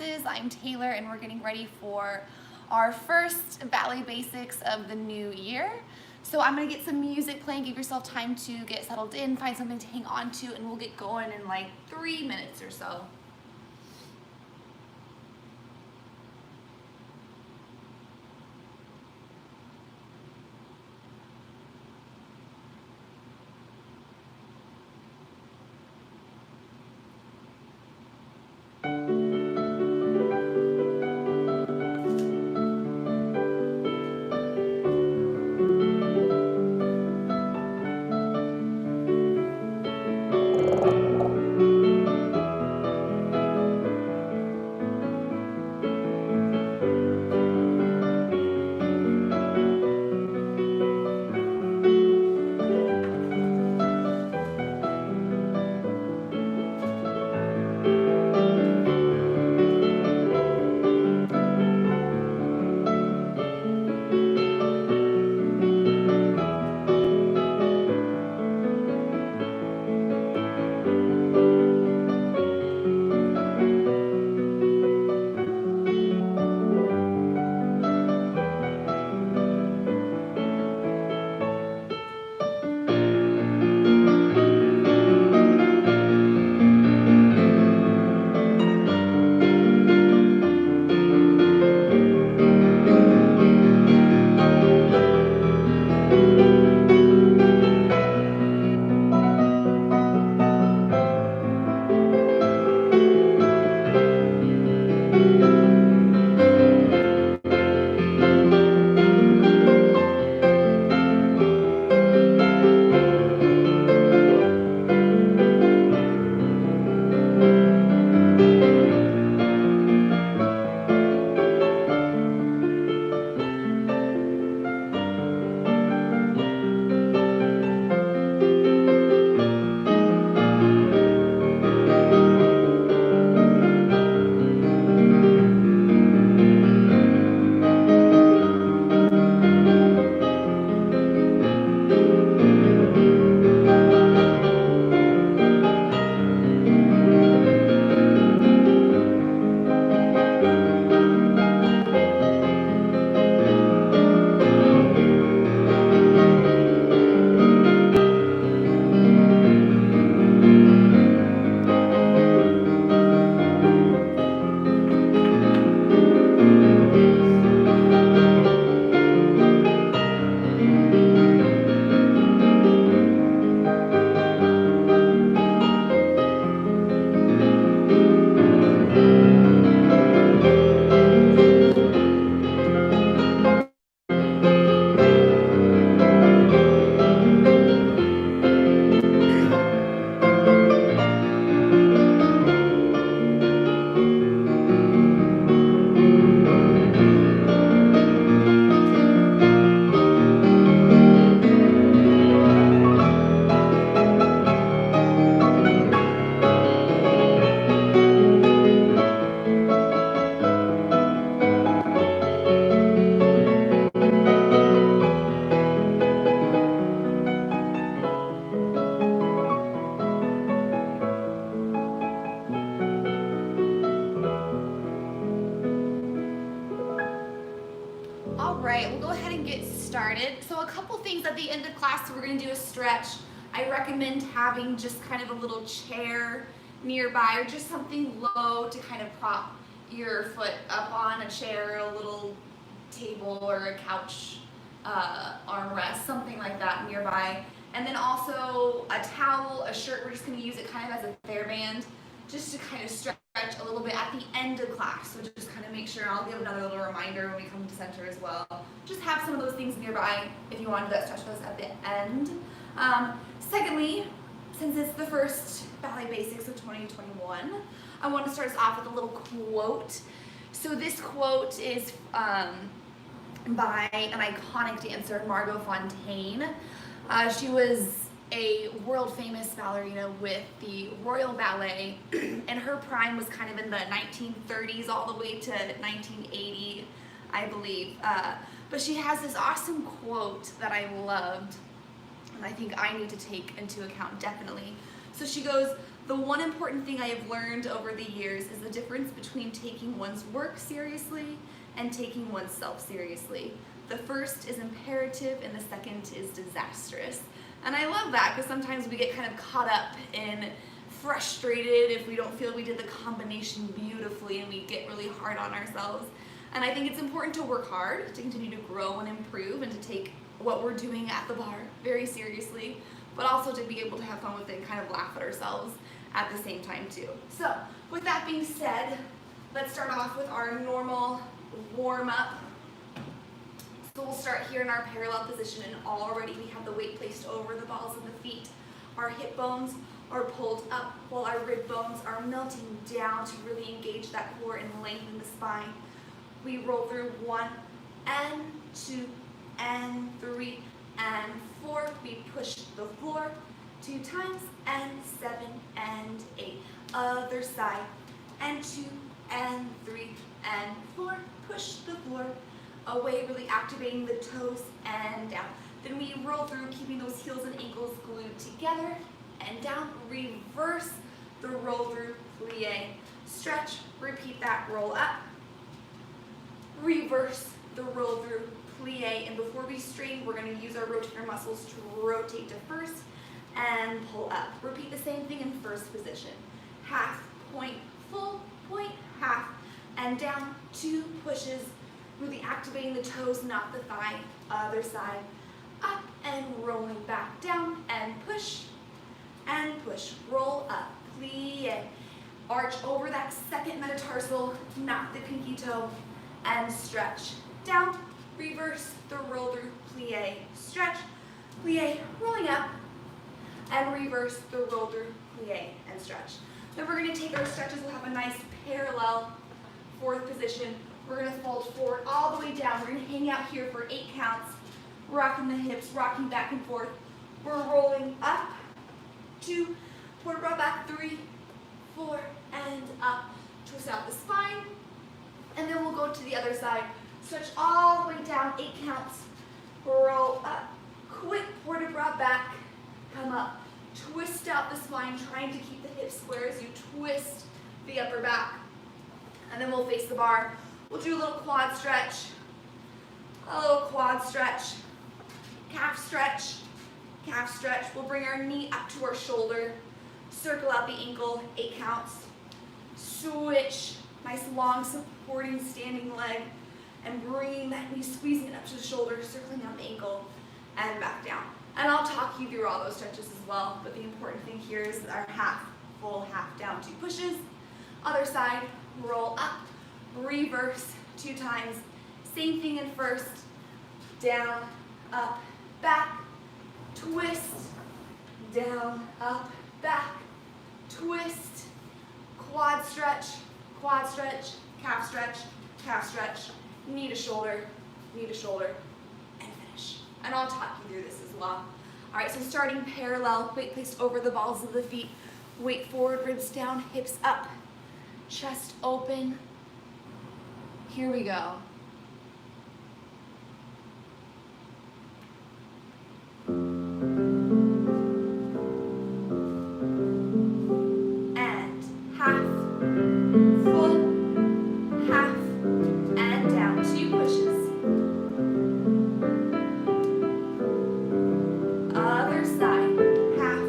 classes. I'm Taylor and we're getting ready for our first ballet basics of the new year. So I'm gonna get some music playing, give yourself time to get settled in, find something to hang on to, and we'll get going in like 3 minutes or so. Alright, we'll go ahead and get started. So a couple things at the end of class, we're going to do a stretch. I recommend having just kind of a little chair nearby or just something low to kind of prop your foot up on, a chair, a little table or a couch armrest, something like that nearby. And then also a towel, a shirt, we're just going to use it kind of as a TheraBand just to kind of stretch a little bit at the end of class. So just kind of make sure, I'll give another little reminder when we come to center as well. Just have some of those things nearby if you want to do that stretch those at the end. Secondly, since it's the first ballet basics of 2021, I want to start us off with a little quote. So this quote is by an iconic dancer, Margot Fonteyn. She was a world famous ballerina with the Royal Ballet, and her prime was kind of in the 1930s all the way to 1980, I believe. But she has this awesome quote that I loved, and I think I need to take into account definitely. So she goes, The one important thing I have learned over the years is the difference between taking one's work seriously and taking oneself seriously. The first is imperative and the second is disastrous. And I love that because sometimes we get kind of caught up in frustrated if we don't feel we did the combination beautifully, and we get really hard on ourselves. And I think it's important to work hard, to continue to grow and improve, and to take what we're doing at the bar very seriously, but also to be able to have fun with it and kind of laugh at ourselves at the same time too. So with that being said, let's start off with our normal warm-up. So we'll start here in our parallel position, and already we have the weight placed over the balls of the feet. Our hip bones are pulled up while our rib bones are melting down to really engage that core and lengthen the spine. We roll through 1 and 2 and 3 and 4. We push the floor 2 times and 7 and 8. Other side, and 2 and 3 and 4. Push the floor away, really activating the toes and down. Then we roll through, keeping those heels and ankles glued together and down. Reverse the roll through, plie, stretch, repeat that roll up. Reverse the roll through, plie, and before we straighten, we're going to use our rotator muscles to rotate to first and pull up. Repeat the same thing in first position. Half, point, full, point, half, and down, 2 pushes, really activating the toes, not the thigh. Other side, up and rolling back down, and push, roll up, plie, arch over that second metatarsal, not the pinky toe, and stretch, down, reverse the roll through, plie, stretch, plie, rolling up, and reverse the roll through, plie, and stretch. Then we're going to take our stretches. We'll have a nice parallel fourth position. We're going to fold forward all the way down. We're going to hang out here for 8 counts, rocking the hips, rocking back and forth. We're rolling up, 2, forward roll back, 3, 4, and up. Twist out the spine, and then we'll go to the other side. Stretch all the way down, 8 counts. Roll up, quick forward roll back, come up. Twist out the spine, trying to keep the hips square as you twist the upper back. And then we'll face the bar. We'll do a little quad stretch, calf stretch. We'll bring our knee up to our shoulder, circle out the ankle, 8 counts. Switch, nice long supporting standing leg, and bringing that knee, squeezing it up to the shoulder, circling out the ankle, and back down. And I'll talk you through all those stretches as well, but the important thing here is our half, full, half down, 2 pushes. Other side, roll up, reverse 2 times. Same thing in first, down, up, back, twist, down, up, back, twist, quad stretch, calf stretch, knee to shoulder, and finish. And I'll talk you through this as well. All right, so starting parallel, weight placed over the balls of the feet, weight forward, ribs down, hips up, chest open. Here we go. And half, full, half, and down, 2 pushes. Other side, half,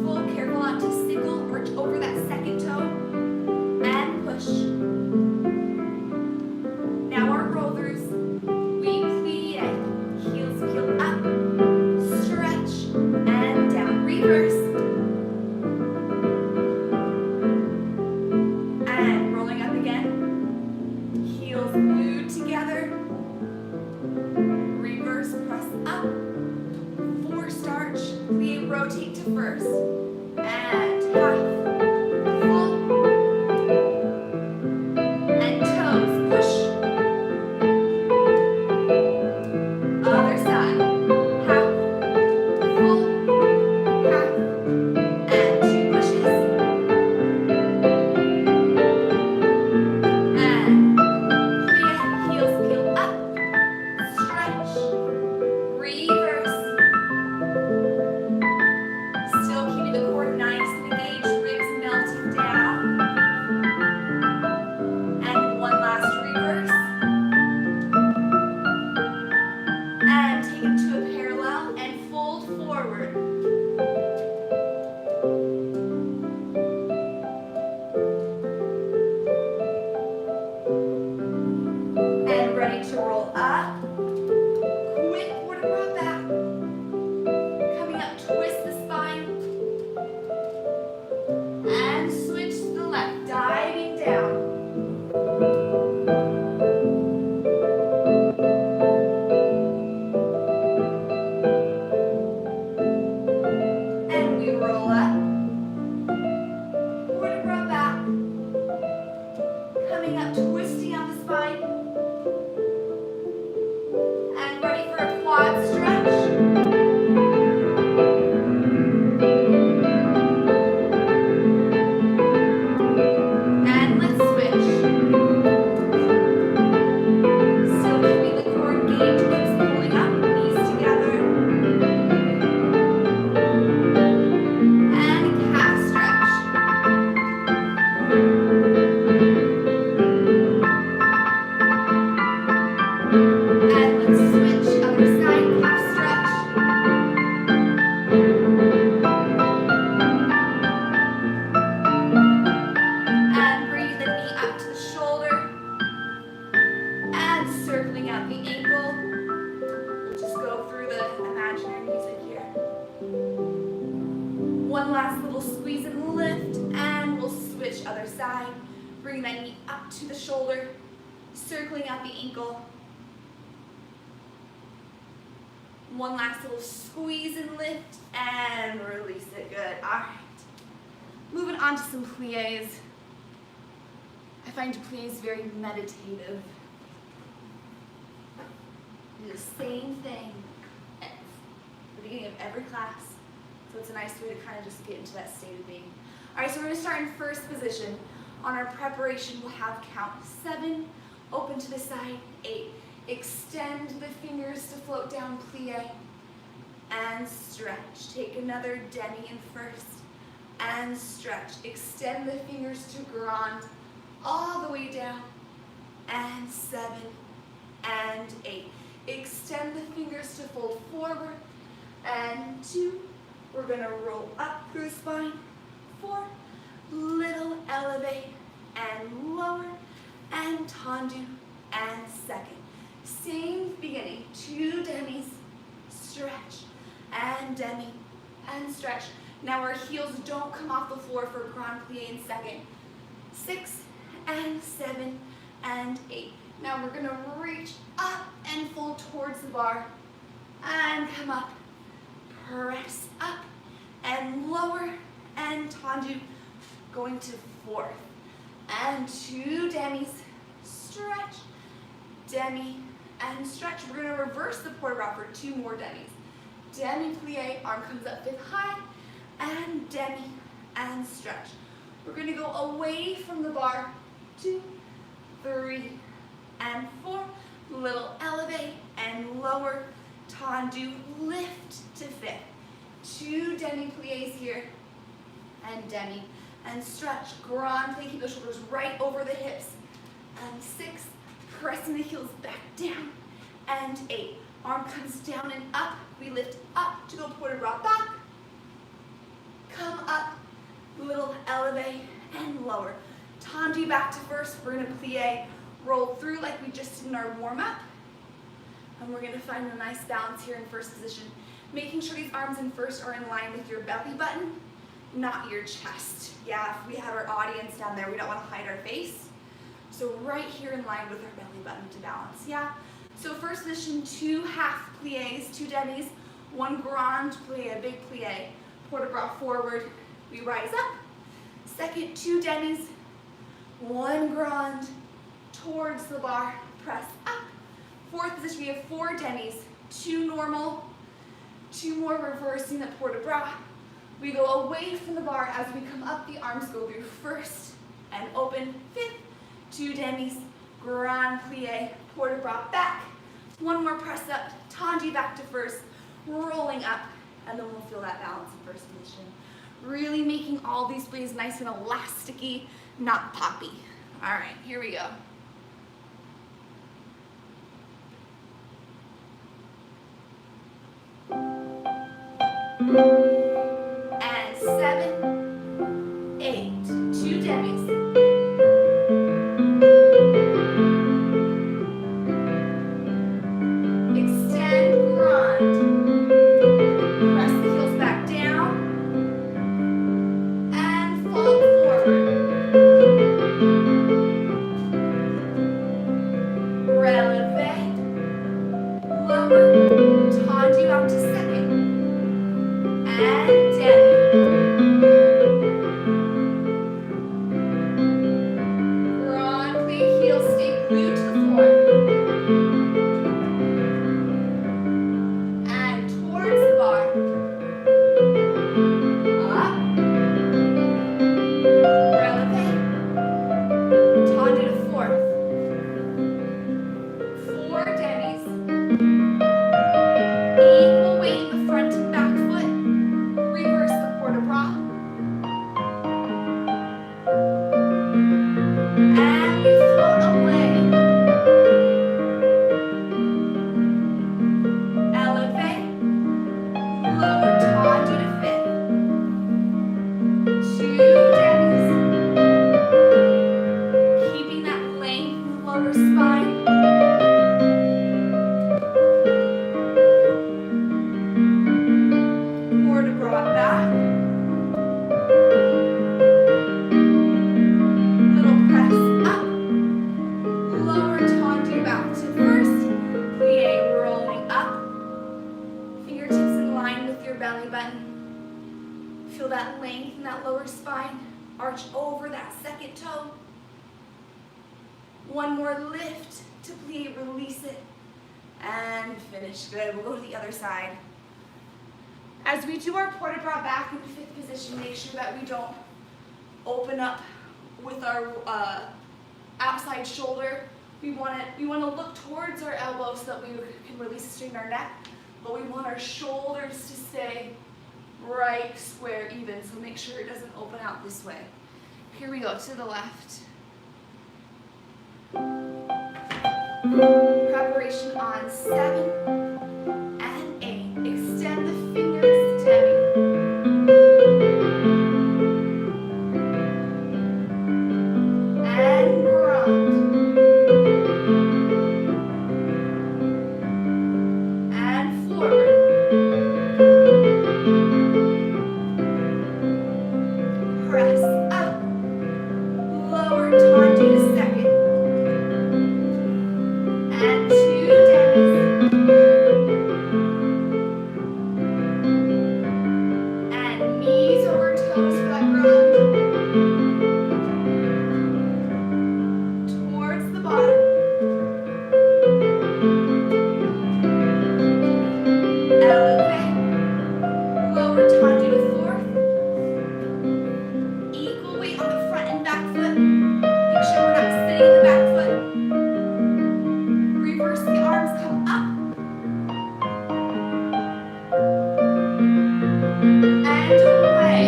full, careful not to sickle, arch over that second toe, and push. Now coming up, twisting out the spine. And ready for a quad stretch. And let's switch. Still keeping the core engaged, hips pulling up, knees together. And calf stretch. And let's switch, other side, calf stretch. And bring the knee up to the shoulder. And circling out the ankle. We'll just go through the imaginary music here. One last little squeeze and lift, and we'll switch other side. Bring that knee up to the shoulder, circling out the ankle. One last little squeeze and lift, and release it. Good. All right. Moving on to some pliés. I find pliés very meditative. Do the same thing at the beginning of every class. So it's a nice way to kind of just get into that state of being. All right, so we're going to start in first position. On our preparation, we'll have count 7, open to the side, 8. Extend the fingers to float down, plie, and stretch. Take another demi in first, and stretch. Extend the fingers to grand, all the way down, and 7, and 8. Extend the fingers to fold forward, and 2. We're going to roll up through the spine, 4, little elevate, and lower, and tendu, and second. Same beginning, 2 demis, stretch, and demi, and stretch. Now our heels don't come off the floor for grand plie in second. 6, and 7, and 8. Now we're going to reach up and fold towards the bar, and come up, press up, and lower, and tendu, going to 4th, and 2 demis, stretch, demi, and stretch. We're going to reverse the port bras for 2 more demis. Demi plie, arm comes up 5th high, and demi, and stretch. We're going to go away from the bar, 2, 3, and 4. Little elevate and lower, tendu, lift to 5th. 2 demi plies here, and demi, and stretch. Grand plie, keep the shoulders right over the hips. And 6, pressing the heels back down, and 8. Arm comes down and up. We lift up to go port de bras back. Come up, little elevate and lower. Tendu back to first. We're going to plie, roll through like we just did in our warm-up. And we're going to find a nice balance here in first position. Making sure these arms in first are in line with your belly button, not your chest. Yeah, if we have our audience down there, we don't want to hide our face. So right here in line with our belly button to balance, yeah? So first position, 2 half plies, 2 demis, 1 grand plie, a big plie, port de bras forward, we rise up. Second, 2 demis, 1 grand, towards the bar, press up. Fourth position, we have 4 demis, 2 normal, 2 more reversing the port de bras. We go away from the bar as we come up, the arms go through first and open, 5th, 2 demis, grand plie, port de bras back. 1 more press up, tendu back to first, rolling up, and then we'll feel that balance in first position. Really making all these plies nice and elasticy, not poppy. All right, here we go. And 7, 8, 2 demis. Extend grand. Press the heels back down. And fold forward. Releve. Lower. Tendu out to second. glute to the floor. And towards the bar. Up. Releve. Tendu to fourth. 4 demis. Equal weight in the front and back foot. Reverse the port de bras. And we float away. Elevate. Lower tendu to fifth. 2 demis. Keeping that length in the lower spine. Port de bras back. Little press up. Lower tendu back to first. Plie rolling up. Fingertips in line with your belly button. Feel that length in that lower spine. Arch over that second toe. One more lift to plie, release it, and finish. Good. We'll go to the other side. As we do our port de bras back in the fifth position, make sure that we don't open up with our outside shoulder. We want to look towards our elbows so that we can release and straighten our neck, but we want our shoulders to stay right square even, so make sure it doesn't open out this way. Here we go, to the left. Preparation on 7 and 8. Extend the fingers, demi. And grand. And forward. Press up. Lower tendu to second. And 2 demis. And knees over toes for that grand. Towards the bottom. Elevate. Lower tendu to fourth. Equal weight on the front and back foot. Make sure we're not sitting in the back foot. Reverse the arms, come up. And away.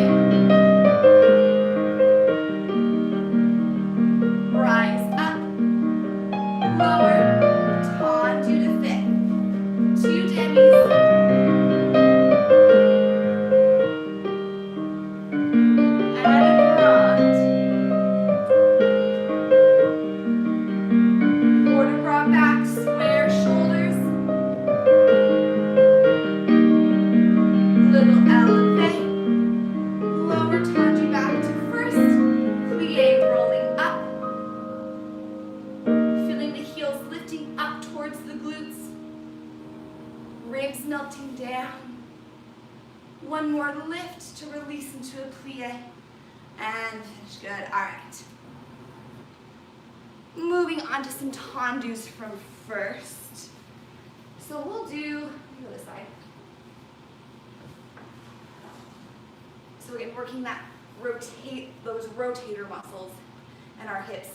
Rise up. Lower. Tendu to fifth. 2 demis. And a grand. Port de bras back, square shoulders. Little elevate. Lower tendu back to first. Plie rolling up. Feeling the heels lifting up towards the glutes. Ribs melting down. One more lift to release into a plie. And finish. Good. All right. Moving on to some tendus from first. So we'll do, let me go this side. So again, working that those rotator muscles and our hips.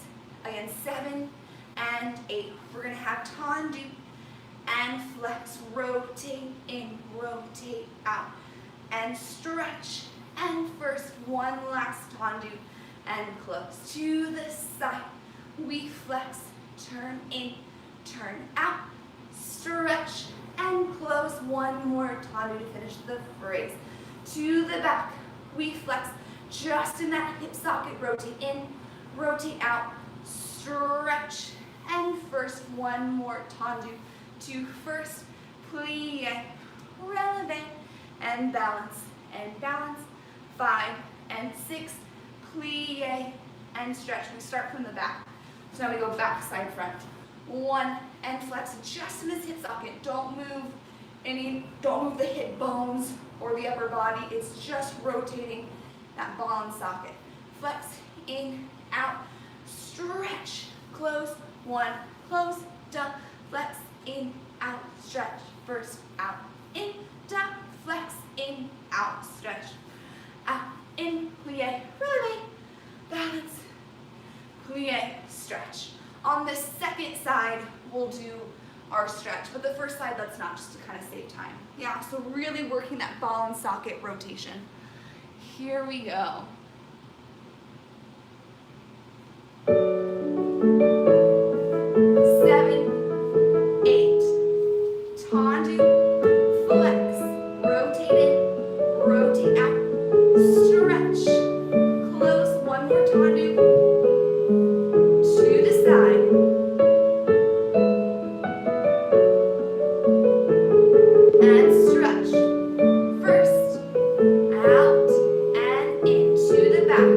Again, 7 and 8. We're gonna have tendu and flex, rotate in, rotate out, and stretch. And first, one last tendu and close to the side. We flex, turn in, turn out, stretch, and close. One more tendu to finish the phrase. To the back, we flex just in that hip socket. Rotate in, rotate out, stretch, and first one more tendu to first plie, releve, and balance, 5 and 6, plie, and stretch. We start from the back. So now we go back, side, front. 1 and flex just in this hip socket. Don't move the hip bones or the upper body. It's just rotating that ball and socket. Flex, in, out, stretch, close, 1, close, down, flex, in, out, stretch, first, out, in, down, flex, in, out, stretch, out, in, plie, releve, balance, plie, stretch. On the second side, we'll do our stretch, but the first side, let's not, just to kind of save time. Yeah, so really working that ball and socket rotation. Here we go. 7, 8, tendu, flex, rotate in, rotate out, stretch, close, one more tendu, to the side, and stretch, first, out, and into the back.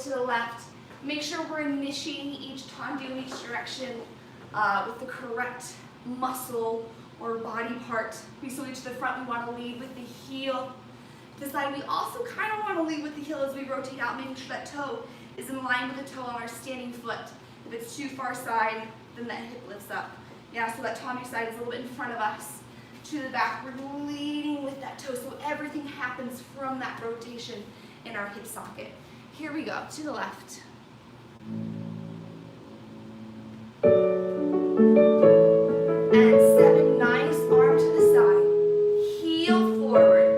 To the left. Make sure we're initiating each tendu in each direction with the correct muscle or body part. So to the front, we want to lead with the heel. To the side, we also kind of want to lead with the heel as we rotate out, making sure that toe is in line with the toe on our standing foot. If it's too far side, then that hip lifts up. Yeah, so that tendu side is a little bit in front of us. To the back, we're leading with that toe, so everything happens from that rotation in our hip socket. Here we go, to the left. And 7, nice arm to the side. Heel forward.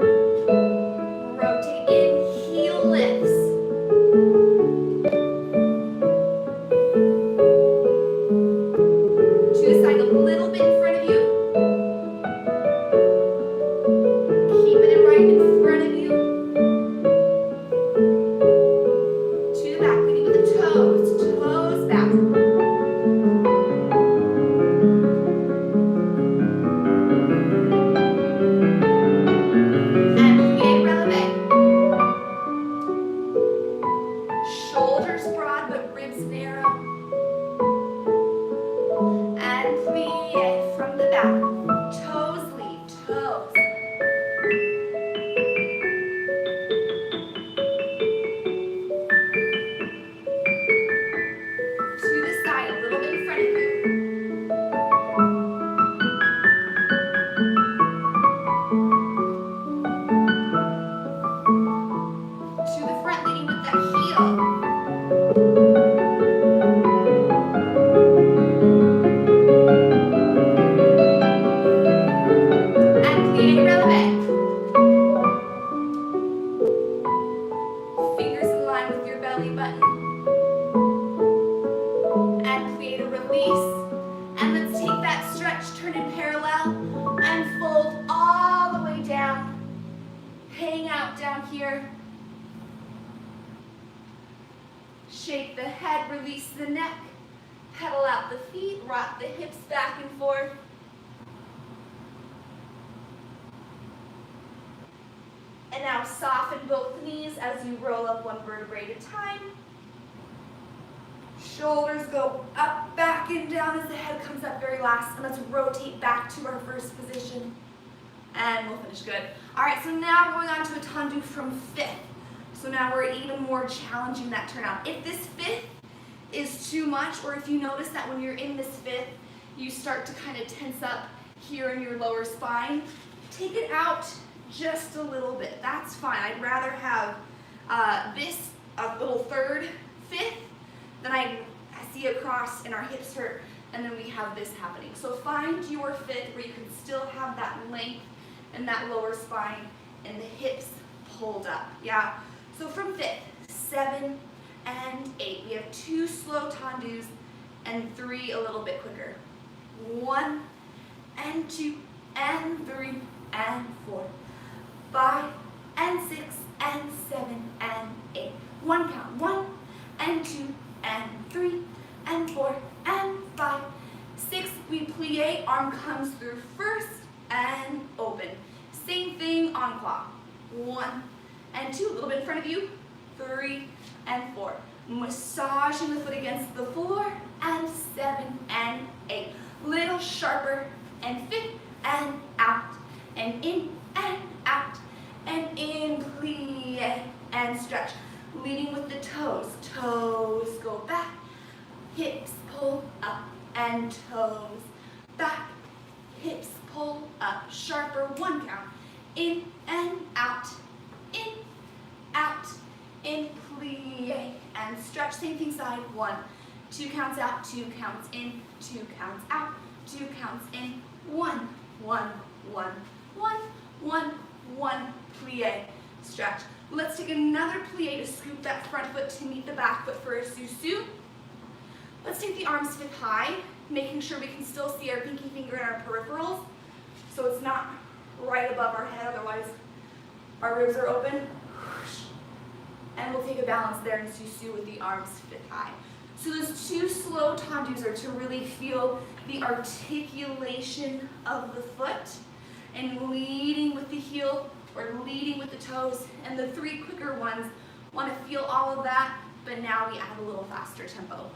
Rotate in, heel lifts. To the side, a little bit in front of you. Keep it right in front of you. Toes back. And plie releve. Shoulders broad but ribs narrow. And plie from the back. Toes lead, toes. Shake the head, release the neck, pedal out the feet, rock the hips back and forth. And now soften both knees as you roll up one vertebrae at a time. Shoulders go up, back, and down as the head comes up very last. And let's rotate back to our first position. And we'll finish good. All right, so now we're going on to a tendu from fifth. So now we're even more challenging that turnout. If this fifth is too much, or if you notice that when you're in this fifth, you start to kind of tense up here in your lower spine, take it out just a little bit. That's fine. I'd rather have this a little third, fifth, than I see across and our hips hurt, and then we have this happening. So find your fifth where you can still have that length and that lower spine and the hips pulled up. Yeah. So from fifth, 7 and 8. We have 2 slow tendus and 3 a little bit quicker. 1 and 2 and 3 and 4, 5 and 6 and 7 and 8. 1 count. 1 and 2 and 3 and 4 and 5, 6. We plie, arm comes through first and open. Same thing on clock. 1 and 2, a little bit in front of you. 3 and 4. Massaging the foot against the floor, and 7 and 8. Little sharper, and 5th and out, and in and out, and in, plie and stretch. Leading with the toes. Toes go back, hips pull up, and toes back, hips pull up. Sharper, 1 count. In and out, in, out, in, plie and stretch. Same thing side. 1, 2 counts out, 2 counts in, 2 counts out, 2 counts in. 1, 1, 1, 1, 1, 1, plie, stretch. Let's take another plie to scoop that front foot to meet the back foot for a sous-sus. Let's take the arms hip high, making sure we can still see our pinky finger and our peripherals, so it's not right above our head, otherwise our ribs are open. And we'll take a balance there and sous-sus with the arms hip high. So those 2 slow tendus are to really feel the articulation of the foot and leading with the heel or leading with the toes. And the 3 quicker ones want to feel all of that, but now we add a little faster tempo.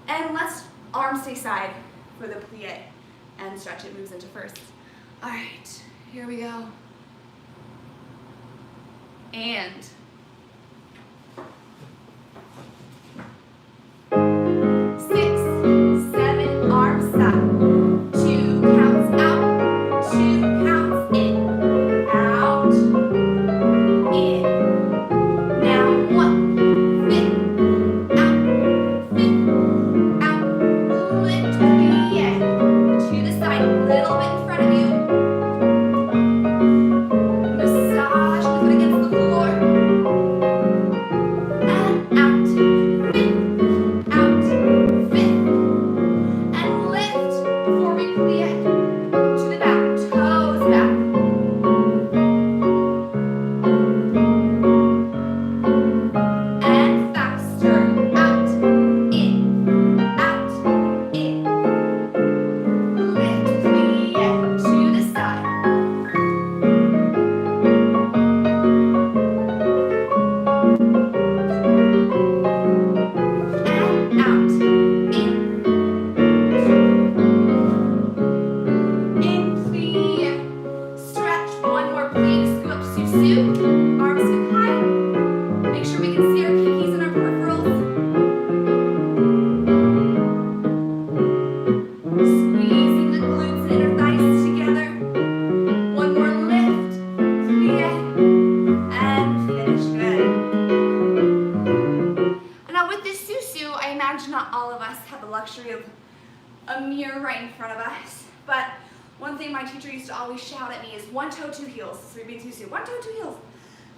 And let's arms stay side for the plie and stretch. It moves into first. All right, here we go. And 6, 7, arms side. 2 counts out, 2 counts in, out, in. Now 1, 5th, out, lift, plie, to the side, a little bit in front of you. Massage the foot against the floor. And out, 5th, out, 5th. And lift before we plie to the back, toes back. And faster, out, in, lift, plie to the side. And out, in, plie, stretch. 1 more plie to scoop up, sous-sus. Arms hip high. Make sure we can see our pinkies and our peripherals. Squeezing the glutes and inner thighs together. 1 more lift, plie, and finish. Good. And now with this sous-sus, I imagine not all of us have the luxury of a mirror right in front of us, but one thing my teacher used to always shout at me is 1 toe, 2 heels. So we're being sous-sus, 1 toe, 2 heels.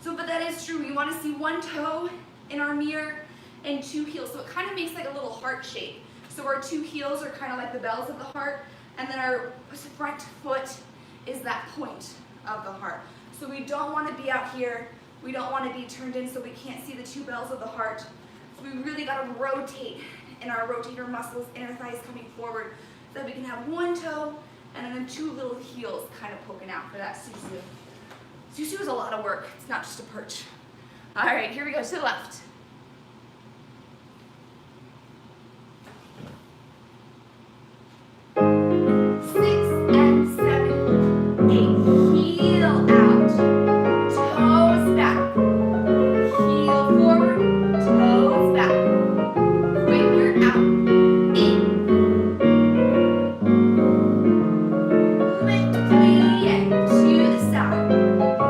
So, but that is true. We want to see 1 toe in our mirror and 2 heels. So it kind of makes like a little heart shape. So our 2 heels are kind of like the bells of the heart, and then our front foot is that point of the heart. So we don't want to be out here. We don't want to be turned in so we can't see the 2 bells of the heart. So we really got to rotate in our rotator muscles, inner thighs coming forward, so that we can have 1 toe and then 2 little heels kind of poking out for that sous-sus. Sous-sus is a lot of work. It's not just a perch. All right, here we go to the left. 6 and 7, 8. Heel out, toes back. Heel forward, toes back. Quicker out, in. Lift, plie to the side.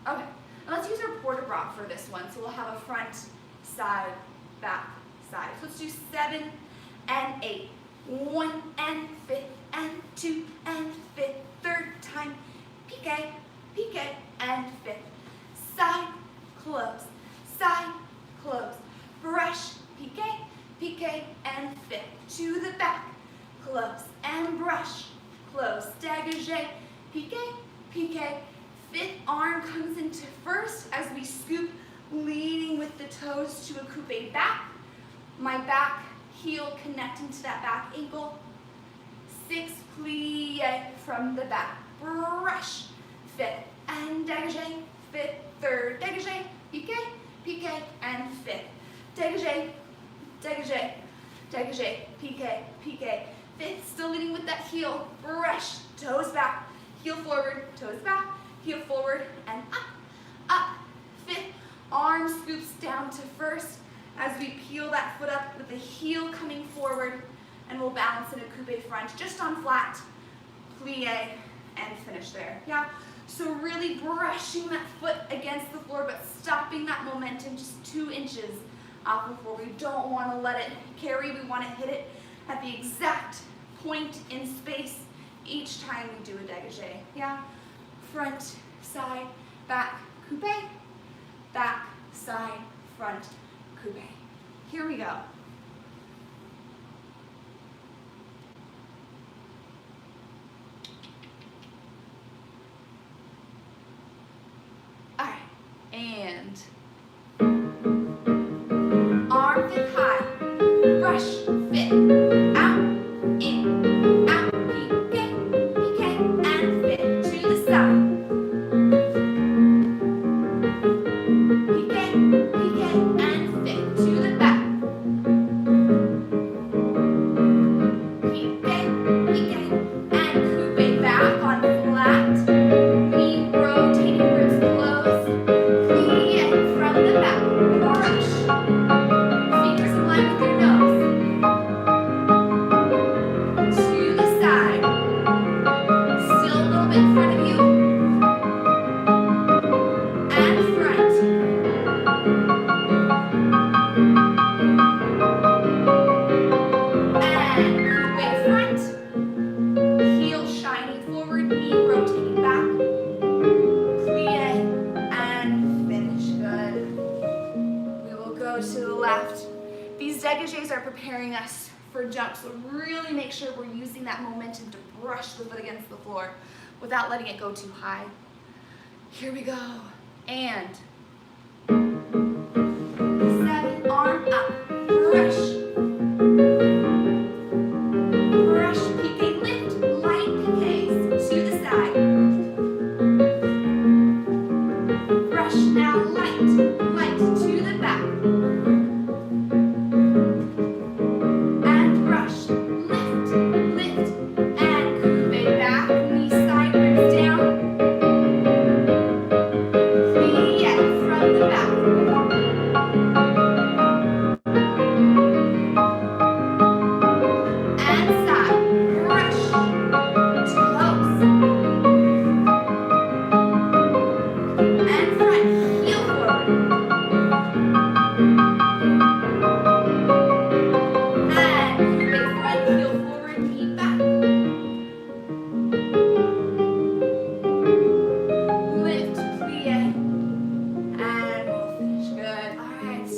Okay, and let's use our port-de-bras for this one. So we'll have a front, side, back, side. So let's do 7 and 8. 1 and 5th and 2 and 5th. Third time, piqué, piqué, and 5th. Side, close, side, close. Brush, piqué, piqué, and 5th. To the back, close, and brush, close. Dégagé, piqué, piqué. 5th arm comes into first as we scoop, leading with the toes to a coupe back. My back heel connecting to that back ankle. 6 plie from the back. Brush. 5th and dégagé. 5th, 3rd, dégagé, piqué, piqué, and 5th. Dégagé, dégagé, dégagé, piqué, piqué. 5th, still leading with that heel. Brush. Toes back. Heel forward, toes back. Heel forward and up, up. 5th, arm scoops down to first as we peel that foot up with the heel coming forward, and we'll balance in a coupe front just on flat, plie, and finish there. Yeah, so really brushing that foot against the floor, but stopping that momentum just 2 inches off the floor. We don't want to let it carry. We want to hit it at the exact point in space each time we do a dégagé. Yeah, front, side, back, coupe, back, side, front, coupe. Here we go. All right, and arm fit high, brush, fit, out, in, out, piqué, piqué, and fit to the side. Piqué, piqué, and fit to the back. Piqué, piqué, and coupe back on flat. Knee rotating, ribs close. Plie from the back. Brush. Fingers in line with your nose. To the side. Still a little bit in front of you. And front. And coupe front. Heel shining forward, knee rotating back. Plie and finish. Good. We will go to the left. These dégagés are preparing us for jumps, so really make sure we're using that momentum to brush the foot against the floor without letting it go too high. Here we go. And 7, arm up, brush. Brush, piqué, lift, light piqués to the side. Brush now, light, light to the back. And brush, lift, lift, and coupe back, knee side, ribs down. Plie from the back. And side, brush, toes. And front, heel forward. And coupe front, heel forward, knee back. Lift, plie, and we'll finish. Good. All right.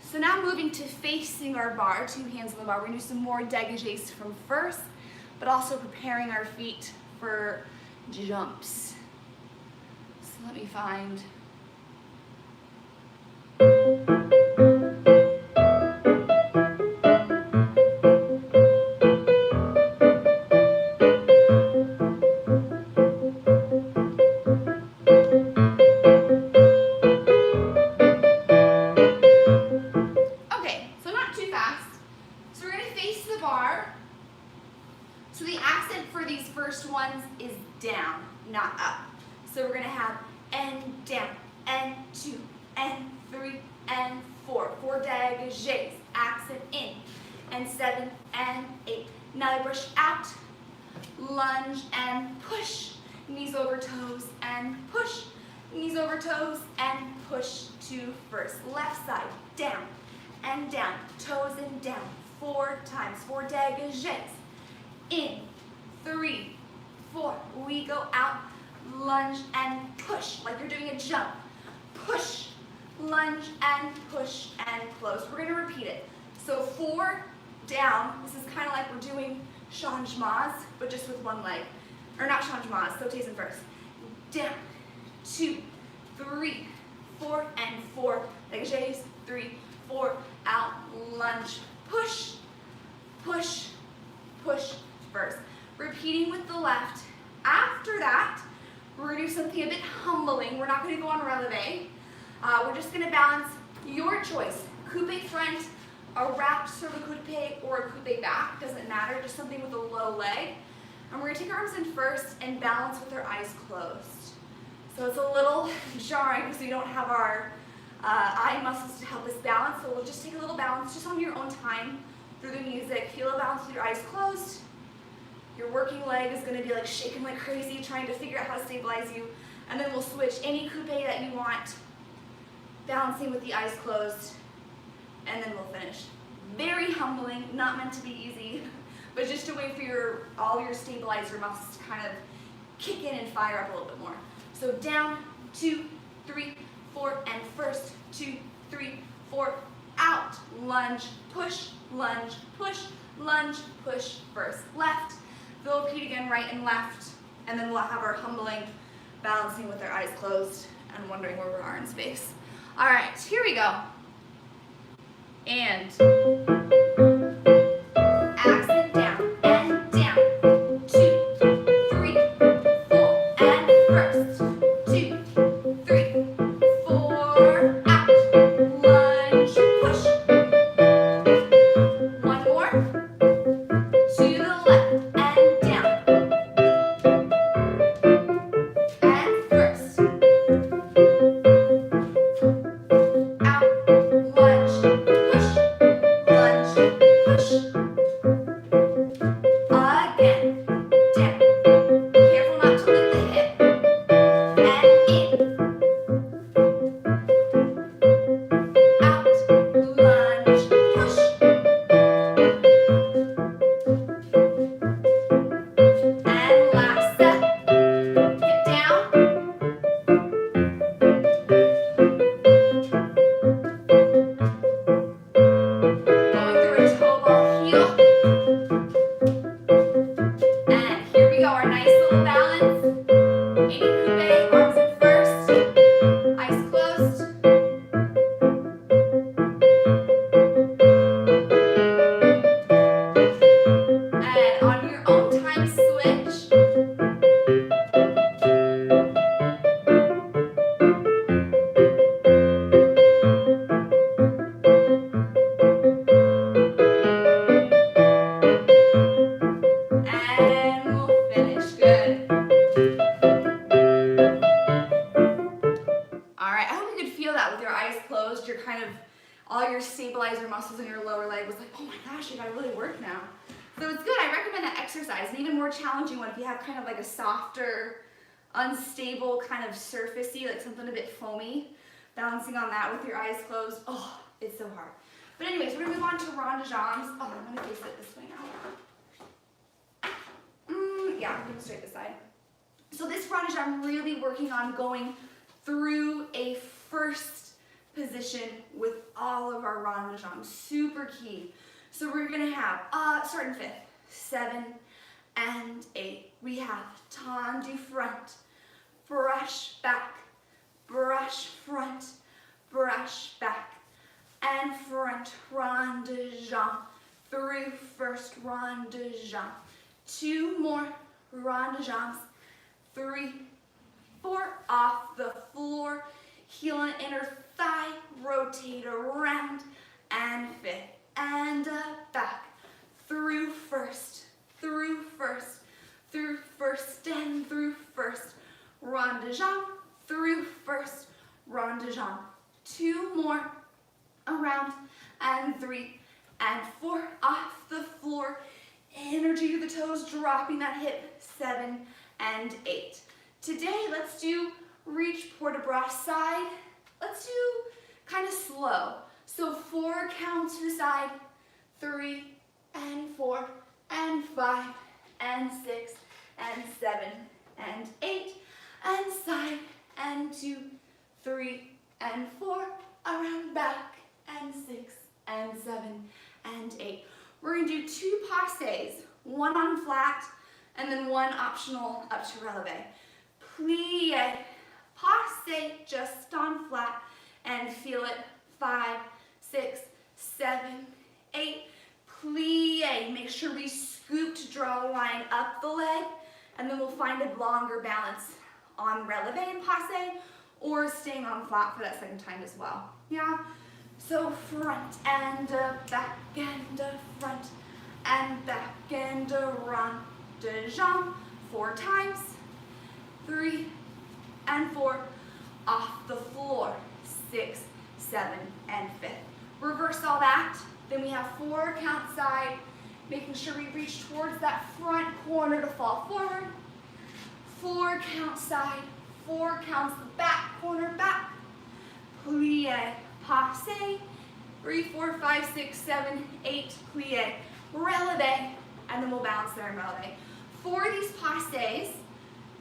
So now moving to facing our bar, 2 hands on the bar. We're going to do some more dégagés from first, but also preparing our feet for jumps. So let me find. Okay, so not too fast. So we're going to face the bar. So the accent for these first ones is down, not up. So we're going to have and down, and 2, and 3, and 4. 4 dégagés, accent in, and 7, and 8. Now I brush out, lunge, and push. knees over toes and push, knees over toes and push to first. Left side, down and down, toes and down, 4 times, 4 dégagés. In, 3, 4, we go out, lunge and push, like you're doing a jump. Push, lunge and push and close. We're gonna repeat it. So 4, down, this is kind of like we're doing changements, but just with one leg. Or not changements, sautés in first. Down, 2, 3, 4, and 4. Dégagés, 3, 4, out, lunge, push, push, push first. Repeating with the left. After that, we're gonna do something a bit humbling. We're not gonna go on releve. We're just gonna balance your choice. Coupe front, a wrapped cervical coupe, or a coupe back, doesn't matter, just something with a low leg. And we're gonna take our arms in first and balance with our eyes closed. So it's a little jarring because we don't have our eye muscles to help us balance, so we'll just take a little balance just on your own time through the music. Feel a balance with your eyes closed. Your working leg is gonna be like shaking like crazy, trying to figure out how to stabilize you. And then we'll switch any coupe that you want, balancing with the eyes closed, and then we'll finish. Very humbling, not meant to be easy, but just a way for all your stabilizer muscles to kind of kick in and fire up a little bit more. So down, 2, 3, 4, and first, 2, 3, 4, out, lunge, push, lunge, push, lunge, push, first, left. They'll repeat again, right and left, and then we'll have our humbling, balancing with our eyes closed and wondering where we are in space. All right, here we go. And accent down and down. 2, 3, 4, and first. 2, 3, 4, out. Lunge, push. One more. To the left and down. And first. Out, lunge, push, lunge, push. Again, down. Careful not to lift the hip. And in. Out, lunge, push. And last set. Hip down. Going through a toe ball heel. And here we go, our nice little balance. Any coupe, arms in first, eyes closed. And on your own time, switch. And we'll finish. Good. All right, I hope you could feel that with your eyes closed. You're kind of, all your stabilizer muscles in your lower leg was like, oh my gosh, you gotta really work now. So it's good. I recommend that exercise, an even more challenging one if you have kind of like a softer, unstable, kind of surfacey, like something a bit foamy. Balancing on that with your eyes closed. Oh, it's so hard. But anyways, we're gonna move on to rond de jambes. Oh, I'm gonna face it this way now. Yeah, I'm gonna straight this side. So this rond de jambe, I'm really working on going through a first position with all of our rond de jambes. Super key. So we're gonna have, starting 5th, 7, and 8. We have tendu front, brush back, brush front, brush back, and front rond de jambe. Through first rond de jambe. 2 more rond de jambes. 3, 4, off the floor, heel and inner thigh, rotate around, and 5th, and back, through first, through first, through first, and through first, rond de jambe, through first, rond de jambe. 2 more, around, and 3, and 4, off the floor, energy to the toes, dropping that hip, 7, and 8. Today, let's do reach port de bras side. Let's do kind of slow. So 4 counts to the side, 3 and 4 and 5 and 6 and 7 and 8 and side and 2, 3 and 4, around back and 6 and 7 and 8. We're going to do 2 passes, one on flat and then one optional up to releve. Plie, passe just on flat and feel it, 5, 6, 7, 8. Plie, make sure we scoop to draw a line up the leg, and then we'll find a longer balance on releve and passe, or staying on flat for that second time as well. Yeah? So front and back and front and back and rond de jambe 4 times. 3 and 4, off the floor, 6, 7, and 5th. Reverse all that, then we have 4 count side, making sure we reach towards that front corner to fall forward. 4 count side, 4 counts back corner back. Plie, passe, 3, 4, 5, 6, 7, 8, plie, releve, and then we'll balance there in releve. For these passes,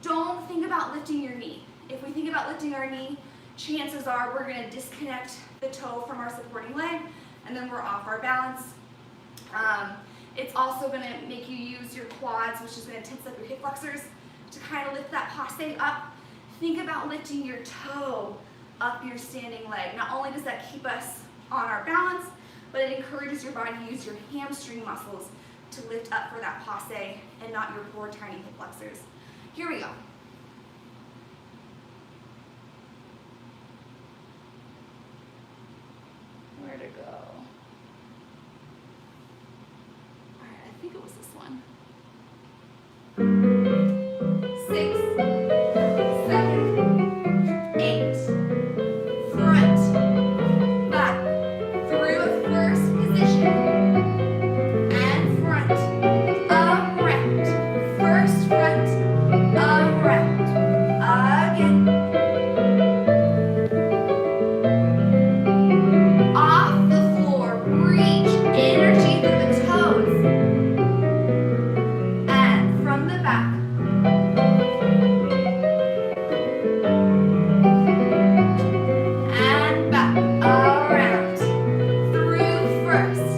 don't think about lifting your knee. If we think about lifting our knee, chances are we're going to disconnect the toe from our supporting leg, and then we're off our balance. It's also going to make you use your quads, which is going to tense up your hip flexors to kind of lift that passe up. Think about lifting your toe up your standing leg. Not only does that keep us on our balance, but it encourages your body to use your hamstring muscles to lift up for that passe and not your poor tiny hip flexors. Here we go. Where to go? All right, I think it was this one. 6, 7, 8. Front, back, through a first position, and front, around. First front, around. Again. Off the floor, reach energy through the toes. And from the back. And back, around. Through first.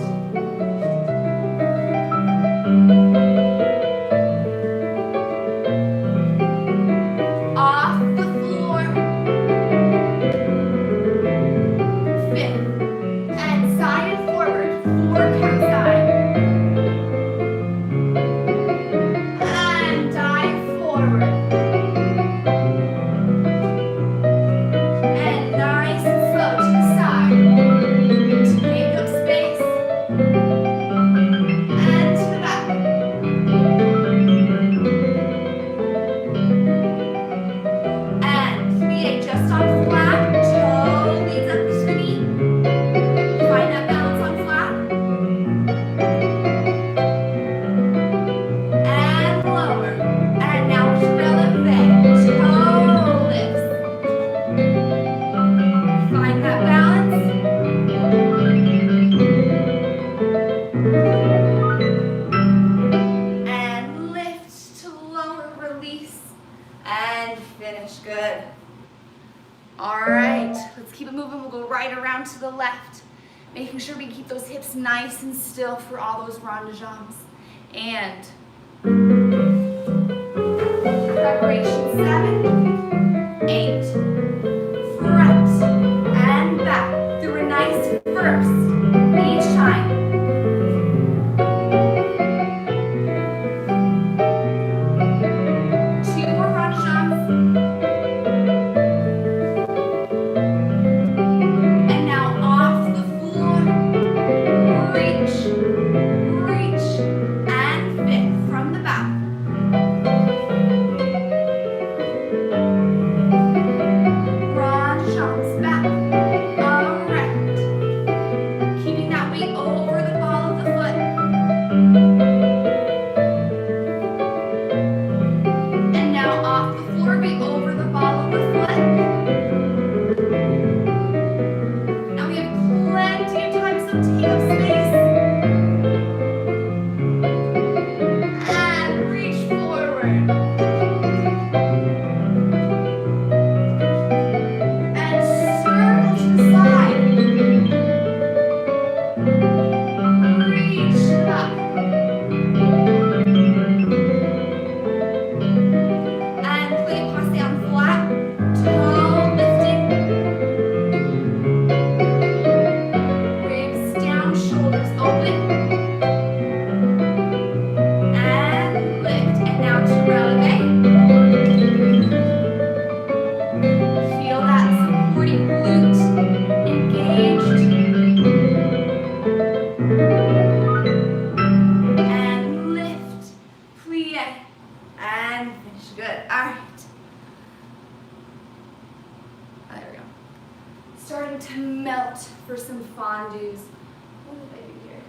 Off the floor. 5th. And side and forward. 4 count side. And dive forward. And nice and slow to the side. To make up space. And to the back. And plie just on flat. Toe leads up to the knee. Find that balance on flat. And lower. And now to releve. Toe lifts. Find that balance. And lift to lower, release, and finish. Good. All right, let's keep it moving. We'll go right around to the left, making sure we keep those hips nice and still for all those rond de jambes. And preparation 7, 8, front and back through a nice first each time. 2 more rond de jambes. And now off the floor, reach, and 5th from the back. left for some fondues. What did I do here?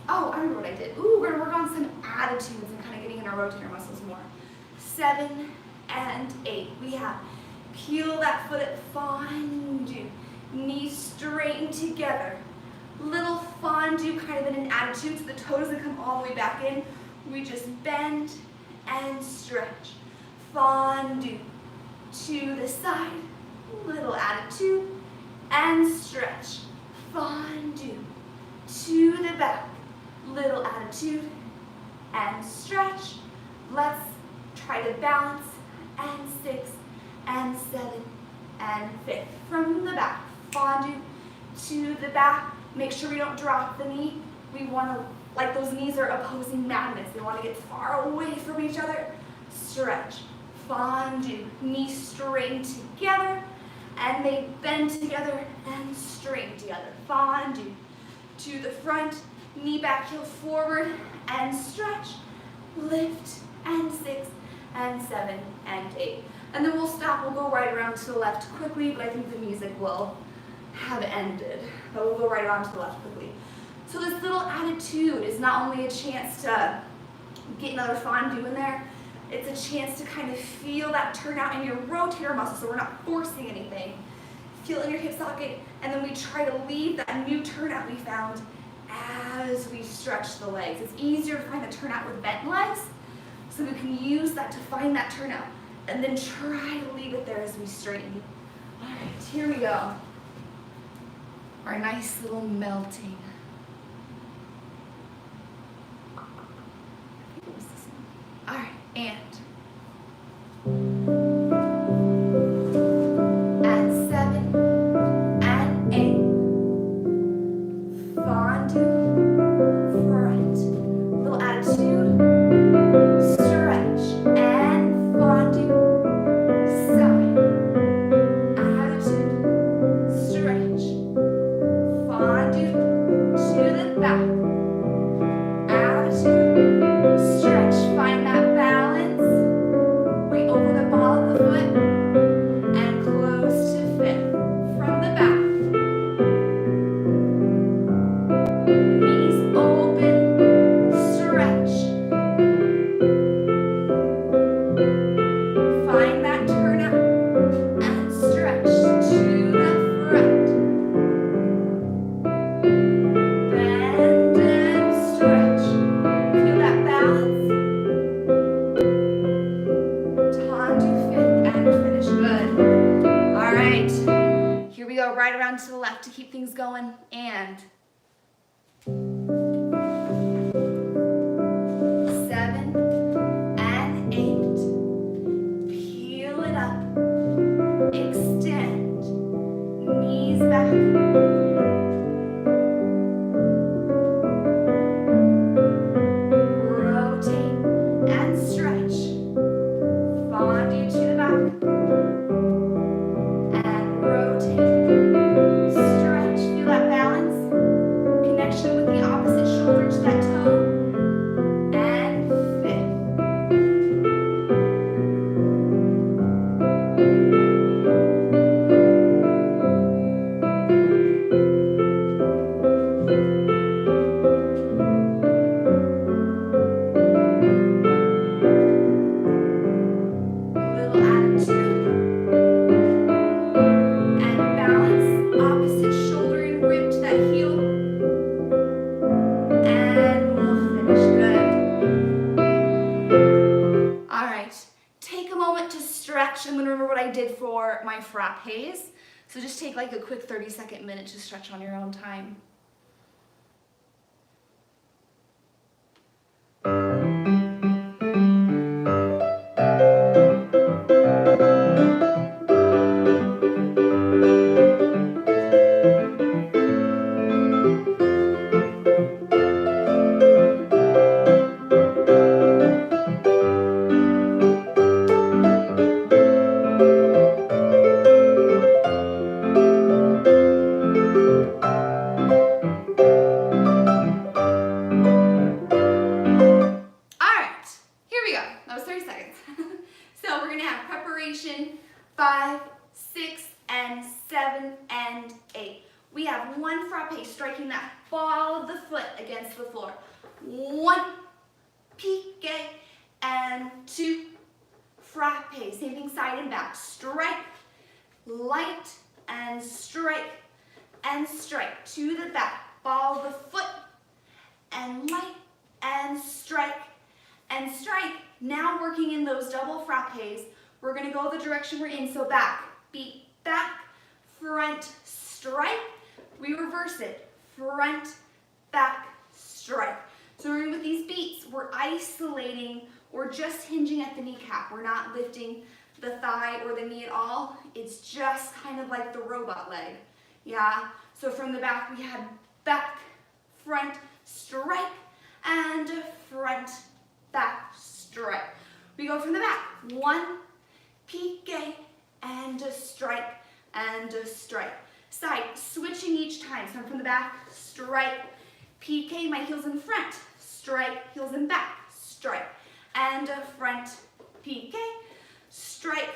Oh, I remember what I did. Ooh, we're gonna work on some attitudes and kind of getting in our rotator muscles more. 7 and 8. We have peel that foot at fondue. Knees straighten together. Little fondue kind of in an attitude, so the toe doesn't come all the way back in. We just bend and stretch. Fondue to the side. Little attitude and stretch. Fondue to the back. Little attitude and stretch. Let's try to balance. And 6 and 7 and 5. From the back. Fondue to the back. Make sure we don't drop the knee. We want to, like those knees are opposing magnets. They want to get far away from each other. Stretch. Fondue. Knees straighten together. And they bend together and straighten together. Fondue to the front. Knee back, heel forward. And stretch. Lift. And 6 and 7 and 8. And then we'll stop. We'll go right around to the left quickly, but I think the music will have ended. But we'll go right around to the left quickly. So this little attitude is not only a chance to get another fondue in there, it's a chance to kind of feel that turnout in your rotator muscle, so we're not forcing anything. Feel it in your hip socket, and then we try to leave that new turnout we found as we stretch the legs. It's easier to find the turnout with bent legs, so we can use that to find that turnout, and then try to leave it there as we straighten. All right, here we go. Our nice little melting. I think it was this one. All right, and 7 and 8. Fondue, front. Little attitude, stretch, and fondue, side. Attitude, stretch. Fondue to the back. Attitude, stretch. Find that balance. Weight over the ball of the foot. And close to 5th. From the back. Knees open. Stretch. Find that turnout. And stretch to the front. Bend and stretch. Feel that balance. On to 5th and finish. Good. All right. Here we go. Right around to the left to keep things going. And 7 and 8. Peel it up. Extend. Knees back. Rotate and stretch. Fondue to the back. And rotate. Stretch. Feel that balance. Connection with the opposite shoulder to that toe. And 5th. Little attitude. And balance. Opposite shoulder and rib to that heel. And we'll finish. Good. All right. Take a moment to stretch. I'm going to remember what I did for my frappes. So just take like a quick 30-second minute to stretch on your own time. we have 1 frappe, striking that ball of the foot against the floor. 1, pique, and 2, frappe. Same thing, side and back. Strike, light, and strike, to the back. Ball of the foot, and light, and strike, Now working in those double frappes, we're gonna go the direction we're in. So back, beat, back, front, strike. We reverse it, front, back, strike. So with these beats, we're isolating or just hinging at the kneecap. We're not lifting the thigh or the knee at all. It's just kind of like the robot leg. Yeah, so from the back we have back, front, strike, and front, back, strike. We go from the back, 1, pique, and a strike, Side, switching each time. So I'm from the back, strike, pique, my heels in front, strike, heels in back, strike, and a front, pique, strike.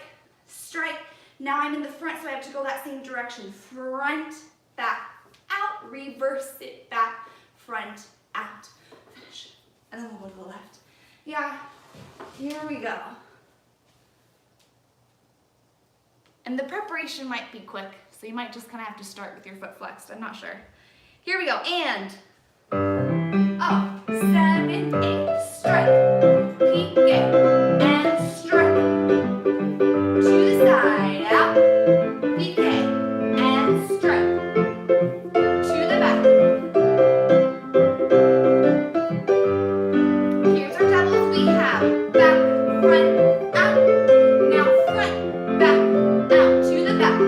Now I'm in the front, so I have to go that same direction. Front, back, out, reverse it, back, front, out. Finish. And then we'll go to the left. Yeah, here we go. And the preparation might be quick, so you might just kind of have to start with your foot flexed. I'm not sure. Here we go, and 7, 8, strike, pique, and strike, to the side, out, pique, and strike, to the back. Here's our doubles. We have back, front, out. Now front, back, out, to the back.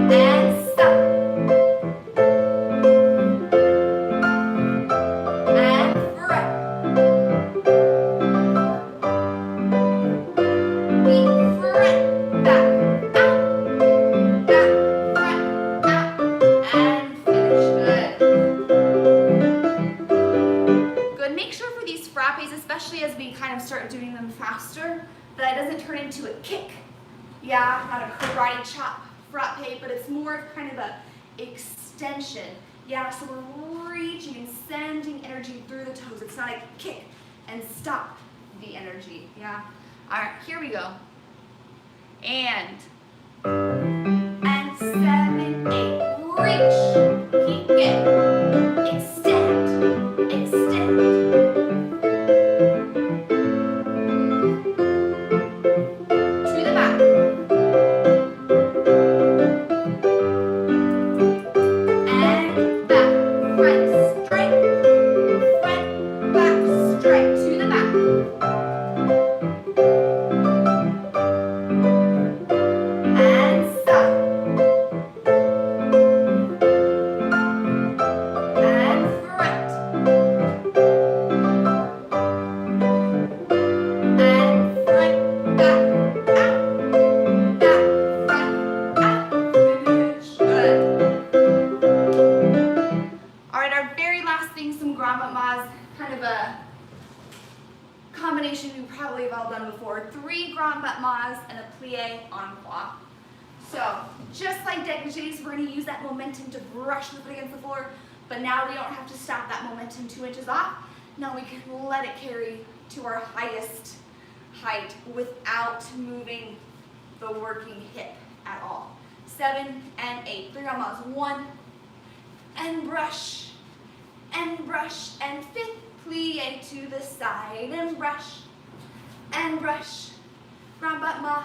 And stop. And front. Beat front, back, out, front, out, and finish. Good. Make sure for these frappes, especially as we kind of start doing them faster, that it doesn't turn into a kick. Yeah, not a karate chop frappe, but it's more of kind of a extension. Yeah, so we're reaching and sending energy through the toes. It's not a kick and stop the energy. Yeah. All right, here we go. And 7, 8, reach, peek it, extend, to the back. And back, front, strike, front, back, strike, to the back. And stop. And front. And front, back, out, back, front, out. Finish. Good. All right, our very last thing, some grand mas, kind of a combination you probably have all done before. 3 grand mas and a plie en croix. So just like dégagés, we're going to use that momentum to brush the foot against the floor, but now we don't have to stop that momentum 2 inches off. Now we can let it carry to our highest height without moving the working hip at all. 7 and 8. 3 grand mas. 1 and brush, and 5th, plie to the side, and brush, grand ma,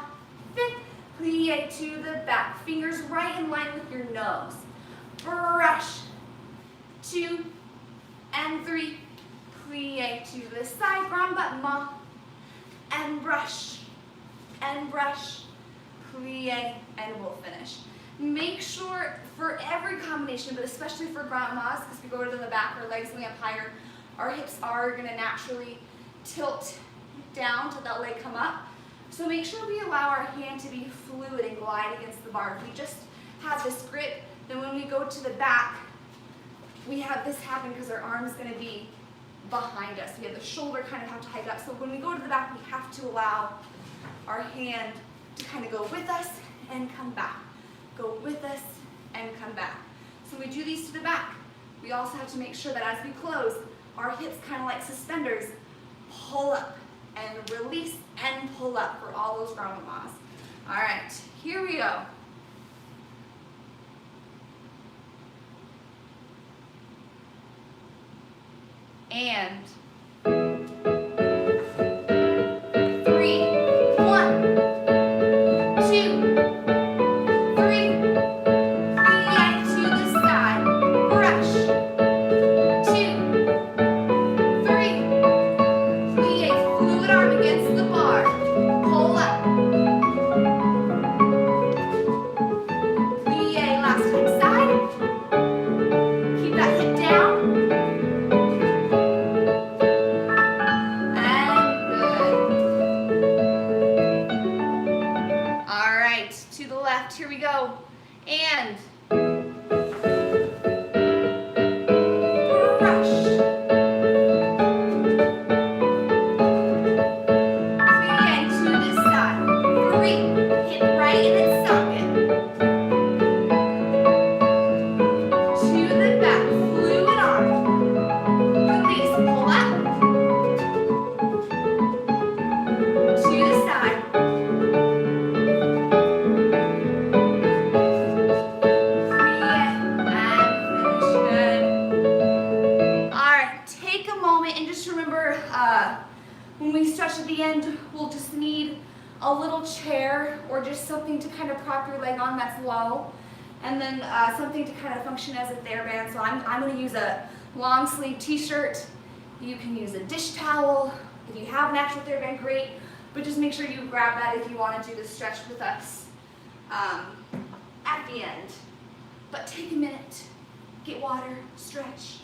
5th, plie to the back, fingers right in line with your nose, brush, 2 and 3, plie to the side, grand ma, and brush, plie, and we'll finish. Make sure for every combination, but especially for grand mas, because we go to the back, our legs going up higher, our hips are going to naturally tilt down to that leg come up. So make sure we allow our hand to be fluid and glide against the bar. If we just have this grip, then when we go to the back, we have this happen because our arm's going to be behind us. We have the shoulder kind of have to hike up. So when we go to the back, we have to allow our hand to kind of go with us and come back. Go with us and come back. So we do these to the back. We also have to make sure that as we close, our hips kind of like suspenders, pull up and release and pull up for all those grandmas. All right, here we go. And 3, 1, 2, 3, plie to the side, brush, 2, 3, plie, fluid arm against the bar, pull up, plie, last time side, keep that hip down, and good. All right, to the left, here we go, and when we stretch at the end, we'll just need a little chair or just something to kind of prop your leg on that's low. And then something to kind of function as a TheraBand. So I'm going to use a long sleeve t-shirt. You can use a dish towel. If you have an actual TheraBand, great. But just make sure you grab that if you want to do the stretch with us at the end. But take a minute, get water, stretch.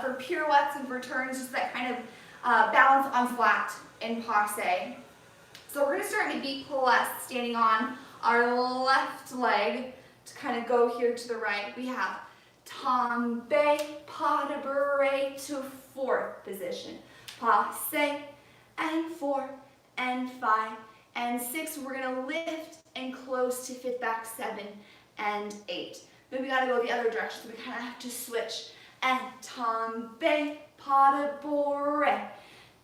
For pirouettes and for turns, just that kind of balance on flat and passe. So we're going to start in a beat plus, standing on our left leg to kind of go here to the right. We have tombe, pas de bourrée to fourth position. Passe, and 4, and 5, and 6. We're going to lift and close to fifth back, 7, and 8. Then we got to go the other direction, so we kind of have to switch. And tombe, pas de bourrée,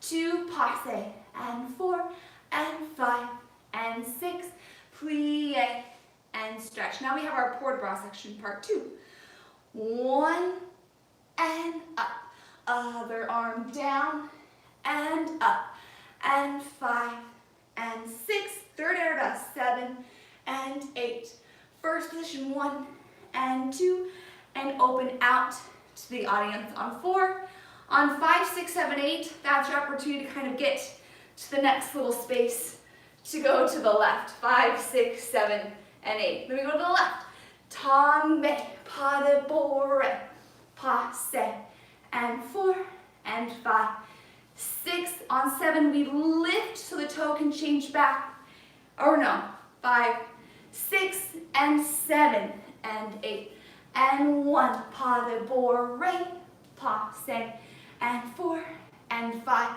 to passe, and 4, and 5, and 6, plie, and stretch. Now we have our port de bras section, part 2. 1, and up. Other arm down, and up. And 5, and 6, third air dust, 7, and 8. First position, 1, and 2, and open out to the audience on 4. On 5, 6, 7, 8, that's your opportunity to kind of get to the next little space to go to the left. 5, 6, 7, and 8. Then we go to the left. tombe, pas de bourrée, passe, and 4 and 5, 6, on 7 we lift so the toe can change back, or no, 5, 6 and 7 and 8, and 1, pas de bourrée, passe, and 4 and 5,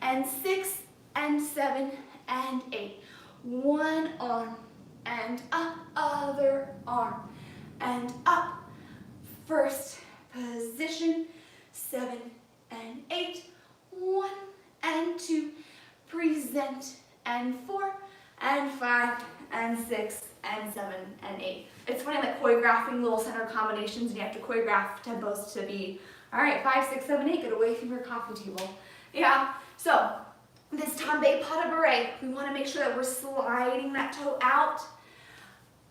and 6 and 7 and 8, one arm and up, other arm and up, first position, 7 and 8, 1 and 2, present, and 4 and 5 and 6 and 7 and 8. It's funny, like choreographing little center combinations, and you have to choreograph tempos to be, all right, 5, 6, 7, 8, get away from your coffee table. Yeah, so this tombe pas de bourrée, we want to make sure that we're sliding that toe out,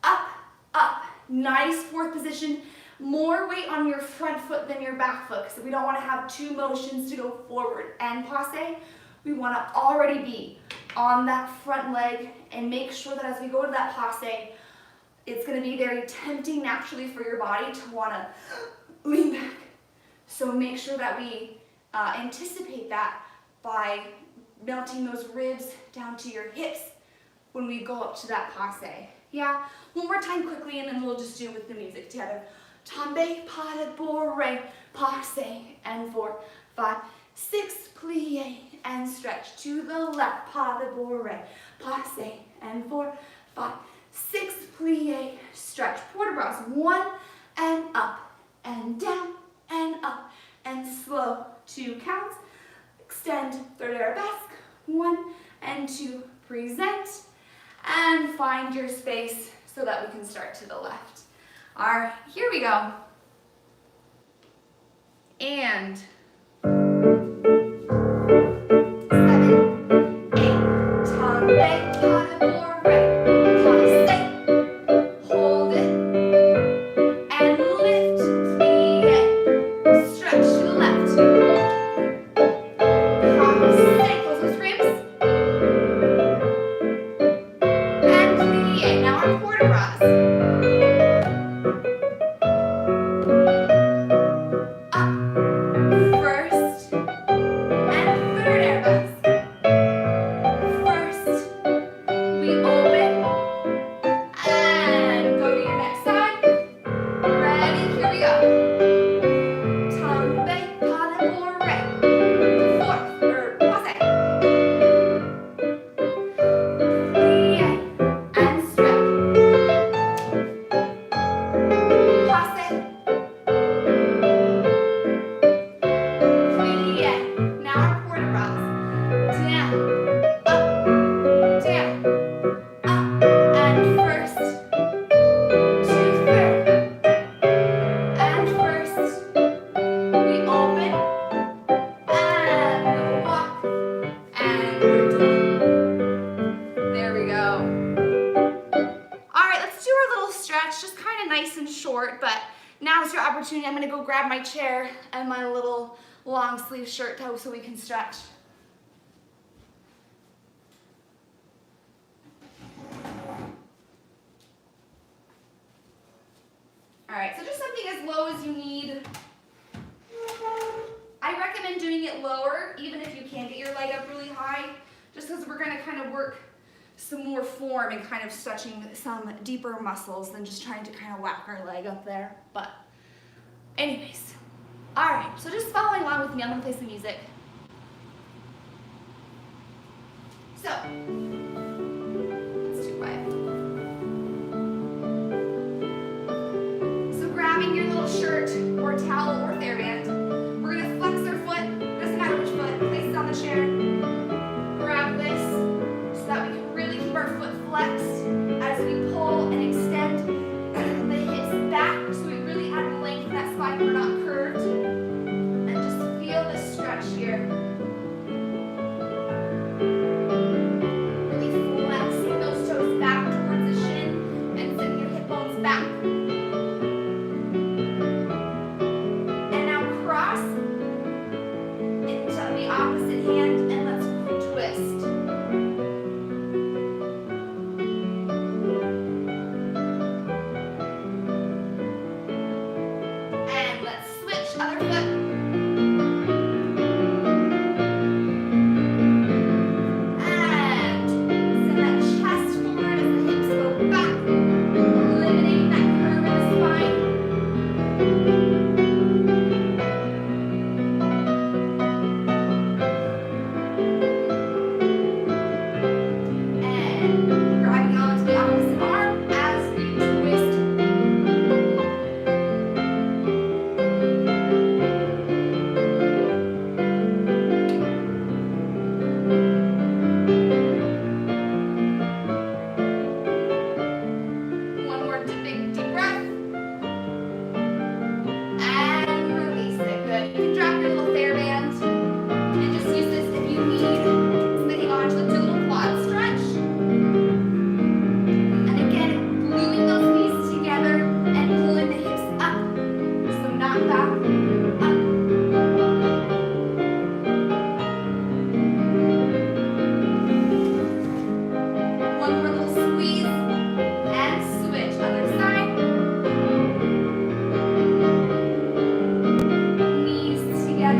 up, up, nice fourth position, more weight on your front foot than your back foot, so we don't want to have two motions to go forward and passe. We want to already be on that front leg and make sure that as we go to that passe, it's going to be very tempting naturally for your body to want to lean back. So make sure that we anticipate that by melting those ribs down to your hips when we go up to that passe. Yeah, one more time quickly, and then we'll just do it with the music together. Tombe, pas de bourrée, passe, and 4, 5, 6, plie, and stretch to the left, pas de bourrée, passe, and 4, 5, 6, plie, stretch, port de bras, 1, and up, and down, and up, and slow, 2 counts, extend, third arabesque, 1 and 2, present, and find your space so that we can start to the left. All right, here we go. And 7, 8, tombe, pas de bourrée, passe, hold it, and lift, plie, stretch to the left. Passe, close those ribs, and plie. Now our port de bras. I'm going to go grab my chair and my little long sleeve shirt so we can stretch. All right, so just something as low as you need. I recommend doing it lower, even if you can't get your leg up really high, just because we're going to kind of work some more form and kind of stretching some deeper muscles than just trying to kind of whack our leg up there. But anyways, all right, so just following along with me, I'm gonna play some music. So, let's do quiet. So grabbing your little shirt or towel or hairband, we're gonna flex our foot, doesn't matter which foot, place it on the chair, grab this so that we can really keep our foot flexed as we pull and extend the hips back so we really add length in that spine, we're not curved, and just feel the stretch here. Really flexing those toes back towards the shin and sending your hip bones back.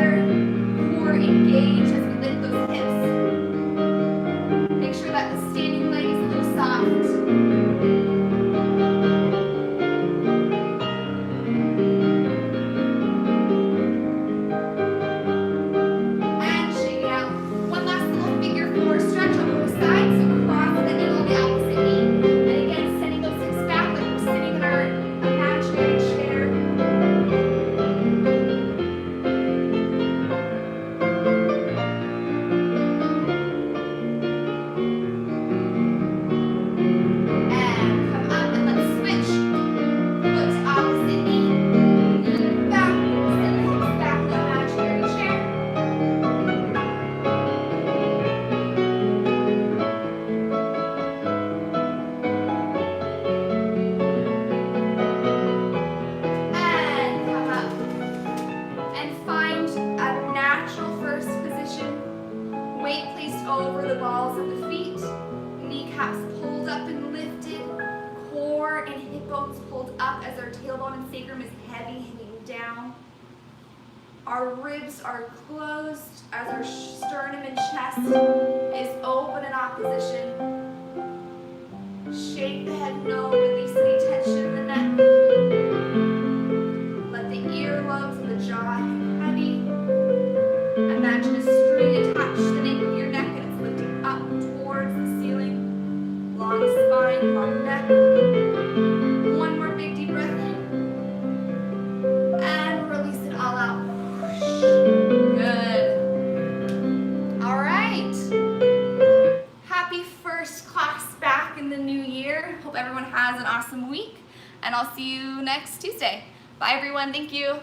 together, core engaged as we lift those hips. Make sure that the standing leg is a little soft. Over the balls of the feet, kneecaps pulled up and lifted, core and hip bones pulled up as our tailbone and sacrum is heavy, hanging down. Our ribs are closed as our sternum and chest is open in opposition. Shake the head no, release any tension in the neck. Let the earlobes and the jaw hang heavy. Imagine a string attached to the nape of your neck and it's lifting up towards the ceiling. Long spine, long neck. One more big deep breath in. And release it all out. Good. All right. Happy first class back in the new year. Hope everyone has an awesome week. And I'll see you next Tuesday. Bye everyone. Thank you.